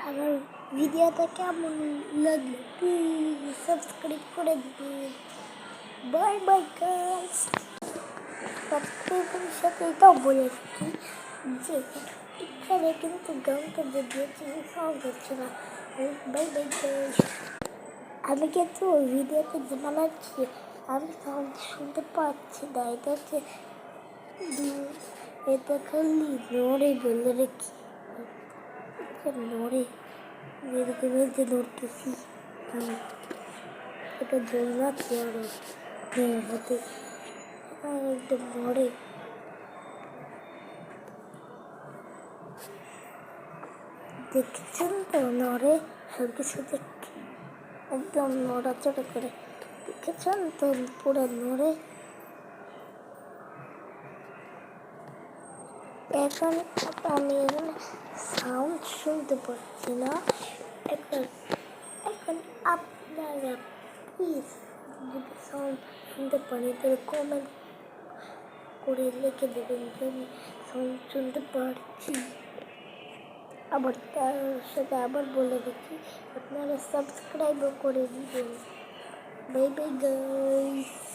আমার ভিডিওটা কেমন লাগলো প্লিজ সাবস্ক্রাইব করে দিন। Bye bye guys. সাবস্ক্রাইবের সাথে এটাও বলে রাখি যে এখানে কিন্তু গানটা যে দিয়েছি সাউন্ড হচ্ছে না। By bye guys. আমি কিন্তু ভিডিওতে যে বানাচ্ছি আমি সাউন্ড শুনতে পাচ্ছি না। এটা খালি নড়ে বলে রেখি নড়ে মেরতে মেরতে নড়তেছি আমি। এটা দোলনাচ্ছি আরো হাতে একদম নড়ে। দেখেছেন তো নড়ে সব কিছু দেখে একদম নড়াচড়া করে। দেখেছেন তো পুরো নড়ে। এখন আমি এখানে সাউন্ড শুনতে পাচ্ছি না। এখন এখন আপনারা প্লিজ যদি সাউন্ড শুনতে পারি তাহলে কমেন্ট করে লিখে দেবেন যে আমি সাউন্ড শুনতে পারছি। আবার তার সাথে আবার বলে দিচ্ছি আপনারা সাবস্ক্রাইবও করে দিবেন। By bye guys.